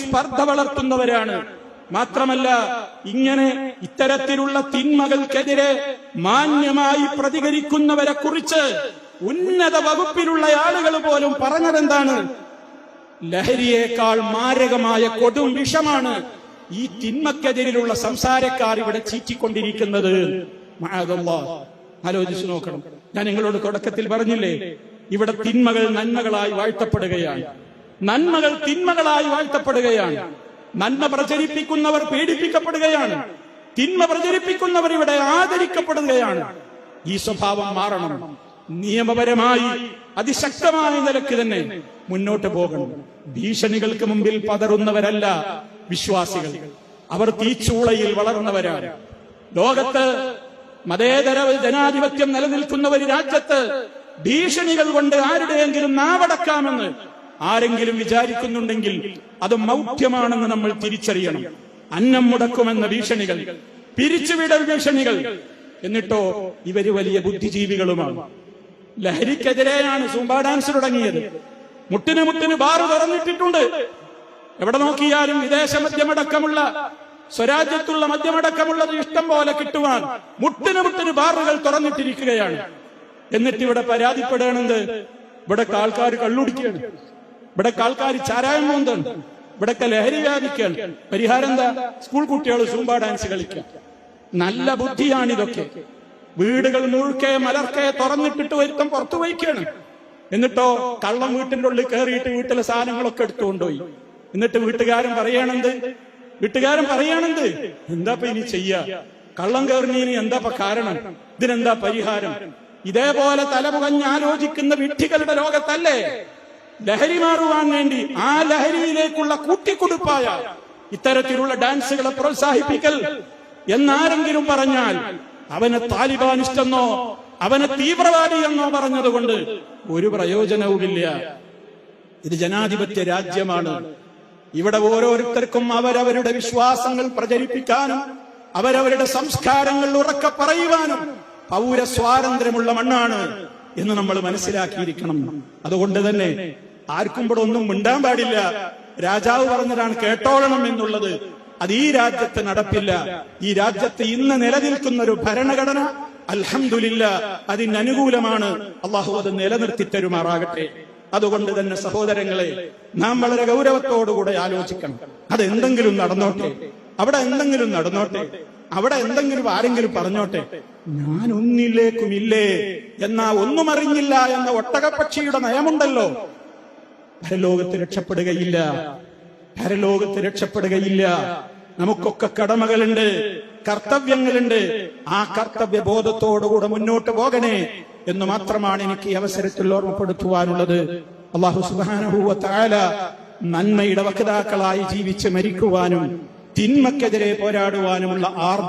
സ്പർദ്ധ വളർത്തുന്നവരാണ്. മാത്രമല്ല ഇങ്ങനെ ഇത്തരത്തിലുള്ള തിന്മകൾക്കെതിരെ മാന്യമായി പ്രതികരിക്കുന്നവരെ കുറിച്ച് ഉന്നത വകുപ്പിലുള്ള ആളുകൾ പോലും പറഞ്ഞതെന്താണ്? ലഹരിയേക്കാൾ മാരകമായ കൊടും വിഷമാണ് ഈ തിന്മക്കെതിരിലുള്ള സംസാരക്കാർ ഇവിടെ ചീറ്റിക്കൊണ്ടിരിക്കുന്നത്. ആലോചിച്ചു നോക്കണം. ഞാൻ നിങ്ങളോട് തുടക്കത്തിൽ പറഞ്ഞില്ലേ, ഇവിടെ തിന്മകൾ നന്മകളായി വാഴ്ത്തപ്പെടുകയാണ്, നന്മകൾ തിന്മകളായി വാഴ്ത്തപ്പെടുകയാണ്. നന്മ പ്രചരിപ്പിക്കുന്നവർ പീഡിപ്പിക്കപ്പെടുകയാണ്, തിന്മ പ്രചരിപ്പിക്കുന്നവർ ഇവിടെ ആദരിക്കപ്പെടുകയാണ്. ഈ സ്വഭാവം മാറണം. നിയമപരമായി അതിശക്തമായ നിലയ്ക്ക് തന്നെ മുന്നോട്ട് പോകണം. ഭീഷണികൾക്ക് മുമ്പിൽ പതറുന്നവരല്ല വിശ്വാസികൾ, അവർ തീച്ചൂളയിൽ വളർന്നവരാണ്. ലോകത്ത് മതേതര ജനാധിപത്യം നിലനിൽക്കുന്ന ഒരു രാജ്യത്ത് ഭീഷണികൾ കൊണ്ട് ആരുടെയെങ്കിലും നാവടക്കാമെന്ന് ആരെങ്കിലും വിചാരിക്കുന്നുണ്ടെങ്കിൽ അത് മൗഢ്യമാണെന്ന് നമ്മൾ തിരിച്ചറിയണം. അന്നം മുടക്കുമെന്ന ഭീഷണികൾ, പിരിച്ചുവിടൽ ഭീഷണികൾ. എന്നിട്ടോ ഇവര് വലിയ ബുദ്ധിജീവികളുമാണ്. ലഹരിക്കെതിരെയാണ് സൂംബ ഡാൻസ് തുടങ്ങിയത്. മുട്ടിന് മുട്ടിന് ബാറ് തുറന്നിട്ടിട്ടുണ്ട്. എവിടെ നോക്കിയാലും വിദേശ മദ്യമടക്കമുള്ള, സ്വരാജ്യത്തുള്ള മദ്യമടക്കമുള്ളത് ഇഷ്ടം പോലെ കിട്ടുവാൻ മുട്ടിന് മുട്ടിന് ബാറുകൾ തുറന്നിട്ടിരിക്കുകയാണ്. എന്നിട്ട് ഇവിടെ പരാതിപ്പെടേണ്ടത്, ഇവിടൊക്കെ ആൾക്കാർ കള്ളുടിക്കുകയാണ്, ഇവിടൊക്കെ ആൾക്കാർ ചാരായം മോന്താണ്, ഇവിടൊക്കെ ലഹരി വ്യാപിക്കുകയാണ്. പരിഹാരം എന്താ? സ്കൂൾ കുട്ടികൾ സൂംബ ഡാൻസ് കളിക്കുക. നല്ല ബുദ്ധിയാണിതൊക്കെ. വീടുകൾ മുഴുക്കെ മലർക്കെ തുറന്നിട്ടിട്ട് ഒരുത്തം പുറത്തു വയ്ക്കുകയാണ്. എന്നിട്ടോ കള്ളം വീട്ടിന്റെ ഉള്ളിൽ കയറിയിട്ട് വീട്ടിലെ സാധനങ്ങളൊക്കെ എടുത്തുകൊണ്ടുപോയി. എന്നിട്ട് വീട്ടുകാരൻ പറയണെന്ത് എന്താ ഇനി ചെയ്യാ? കള്ളം കയറിഞ്ഞതിന് എന്താ കാരണം? ഇതിനെന്താ പരിഹാരം? ഇതേപോലെ തലമുകഞ്ഞാലോചിക്കുന്ന വിഡ്ഢികളുടെ ലോകത്തല്ലേ ലഹരി മാറുവാൻ വേണ്ടി ആ ലഹരിയിലേക്കുള്ള കൂട്ടിക്കൊടുപ്പായ ഇത്തരത്തിലുള്ള ഡാൻസുകളെ പ്രോത്സാഹിപ്പിക്കൽ എന്നാരെങ്കിലും പറഞ്ഞാൽ അവനെ താലിബാനിസ്റ്റെന്നോ അവനെ തീവ്രവാദി എന്നോ പറഞ്ഞതുകൊണ്ട് ഒരു പ്രയോജനവുമില്ല. ഇത് ജനാധിപത്യ രാജ്യമാണ്. ഇവിടെ ഓരോരുത്തർക്കും അവരവരുടെ വിശ്വാസങ്ങൾ പ്രചരിപ്പിക്കാനും അവരവരുടെ സംസ്കാരങ്ങൾ ഉറക്കെ പറയുവാനും പൗരസ്വാതന്ത്ര്യമുള്ള മണ്ണാണ് എന്ന് നമ്മൾ മനസ്സിലാക്കിയിരിക്കണം. അതുകൊണ്ട് തന്നെ ആർക്കും ഇവിടെ ഒന്നും മിണ്ടാൻ പാടില്ല. രാജാവ് പറഞ്ഞതാണ് കേട്ടോളണം എന്നുള്ളത്. അത് ഈ രാജ്യത്ത് നടപ്പില്ല. ഈ രാജ്യത്ത് ഇന്ന് നിലനിൽക്കുന്ന ഒരു ഭരണഘടന അൽഹംദുലില്ലാഹ് അതിനനുകൂലമാണ്. അള്ളാഹു അത് നിലനിർത്തി തരുമാറാകട്ടെ. അതുകൊണ്ട് തന്നെ സഹോദരങ്ങളെ, നാം വളരെ ഗൗരവത്തോടുകൂടെ ആലോചിക്കണം. അതെന്തെങ്കിലും നടന്നോട്ടെ, അവിടെ എന്തെങ്കിലും നടന്നോട്ടെ, അവിടെ എന്തെങ്കിലും ആരെങ്കിലും പറഞ്ഞോട്ടെ, ഞാൻ ഒന്നിലേക്കുമില്ലേ എന്നാ ഒന്നും അറിഞ്ഞില്ല എന്ന ഒട്ടകപ്പക്ഷിയുടെ നയമുണ്ടല്ലോ, പരലോകത്ത് രക്ഷപ്പെടുകയില്ല, പരലോകത്ത് രക്ഷപ്പെടുകയില്ല. നമുക്കൊക്കെ കടമകളുണ്ട്, കർത്തവ്യങ്ങളുണ്ട്. ആ കർത്തവ്യ ബോധത്തോടുകൂടെ മുന്നോട്ട് പോകണേ എന്ന് മാത്രമാണ് എനിക്ക് ഈ അവസരത്തിൽ ഓർമ്മപ്പെടുത്തുവാനുള്ളത്. അല്ലാഹു സുബ്ഹാനഹു വ തആല നന്മയുടെ വക്താക്കളായി ജീവിച്ച് മരിക്കുവാനും തിന്മക്കെതിരെ പോരാടുവാനുമുള്ള ആർജവം